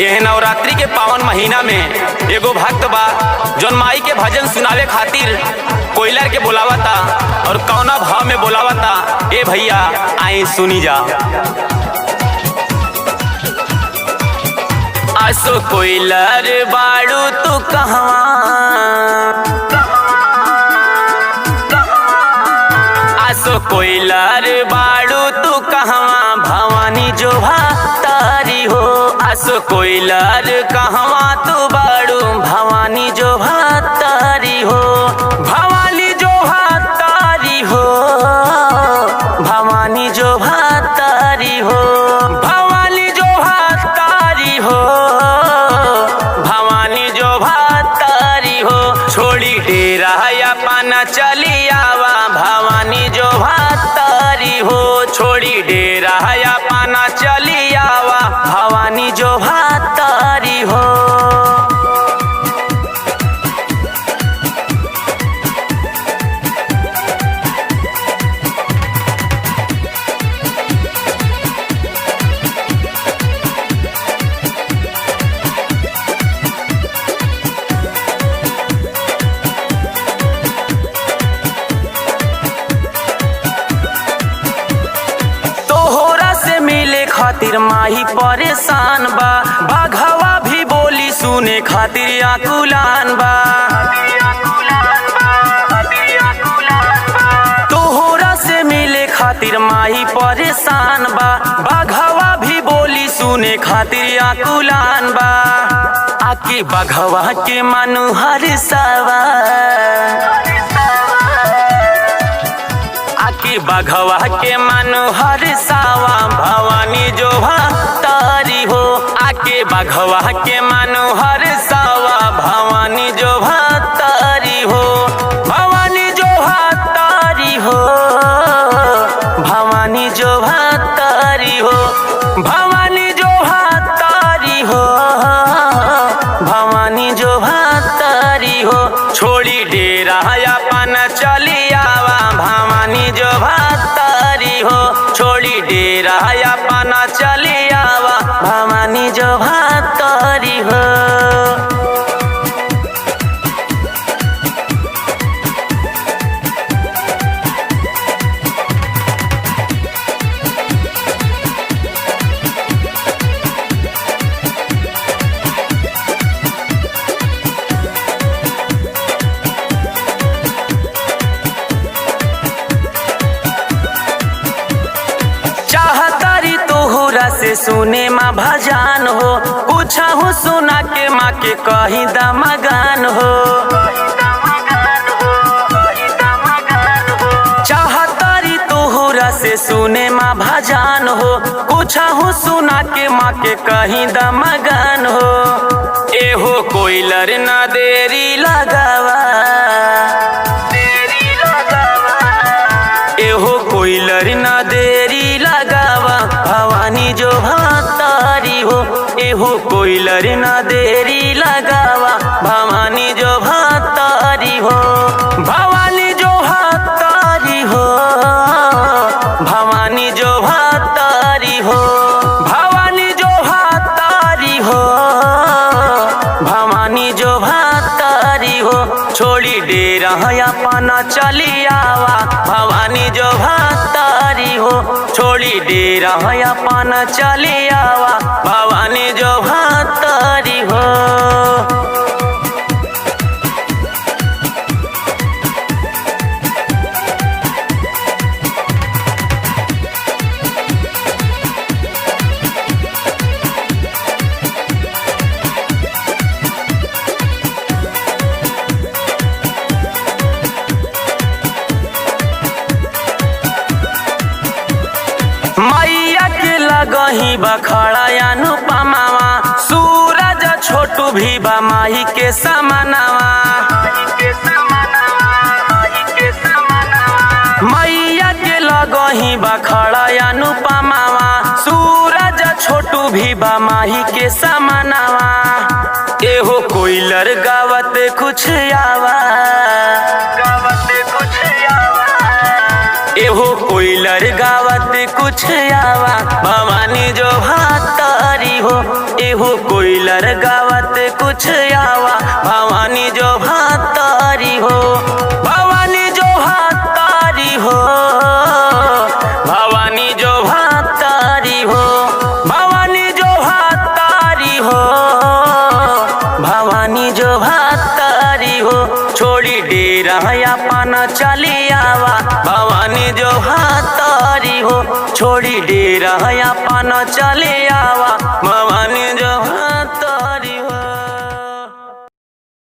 यह नवरात्रि के पावन महीना में एगो भक्त बा जौन माई के भजन सुनावे खातिर कोयलर के बोलावता और कौना भाव में बोलावता। ए भैया आई सुनी जा। आसो कोयलर बाड़ू तू कहवा, आसो कोयलर बाड़ू तू कहवा, भवानी जो तारी हो। आसो कोयलर कहवा तू बाड़ू, भवानी जो तारी हो। भवानी जो तारी हो, भवानी जो तारी हो, भवानी जो तारी हो, भवानी जो तारी हो। छोड़ी डेरा या पाना चली आवा, भवानी जो तारी हो। छोड़ी डेरा या पाना चली आवा, भवानी जो तारी हो। खातिर माही परेशान बा, बाघवा भी बोली सुने खातिर आकुलान बा। तोहरा से मिले खातिर माही परेशान बा, बाघवा भी बोली सुने खातिर आकुलान बा। आके बाघवा के मानु हर सवा, आके बाघवा के मानु हर सावा, भवानी जो तारी हो। आके बाघवा के मानु हर सावा, भवानी जो तारी हो। भवानी जो तारी हो, भवानी जो तारी हो, भवानी जो तारी हो, भवानी जो तारी हो। छोड़ी डेरा या पाना चली आवा, भवानी जो तारी हो। छोड़ी डेरा या पाना चली आवा, भवानी जो तारी हो। से सुने माँ भजान हो, पूछा हूँ सुना के माँ के कहीं दमगान हो। चाहतारी तोहरा से सुने माँ भजान हो, पूछा हूँ सुना के माँ के कहीं दमगान हो। एहो कोयलर ना देरी लगावा, एहो कोयलर ना देरी लगावा, भवानी जो तारी हो। एहो कोयलर ना देरी लगावा, भवानी जो तारी हो। भवानी जो तारी हो, भवानी जो तारी हो, भवानी जो तारी हो, भवानी जो तारी हो। छोड़ी डेरा या पाना चली आवा, भवानी जो तारी हो। छोड़ी डेरा या पाना चली आवा, भवानी जो तारी हो। गही बखड़ा अनुपमावा, सूरज छोटू भी बा माही के समानावा। मैया के लगही बखड़ा अनुपमावा, सूरज छोटू भी बा माही के समानावा। एहो कोयलर गावत कुछ आवा, एहो एहो कोयलर गावत कुछ आवा भवानी जो भातारी हो। एहो कोयलर गावत कुछ आवा भवानी जो भातारी हो। भवानी जो भातारी हो, भवानी जो भातारी हो, भवानी जो भातारी हो, भवानी जो भातारी हो। छोड़ी डेरा अपन चली आवा भवानी जो भातारी हो। छोड़ी डेरा अपन चली आवा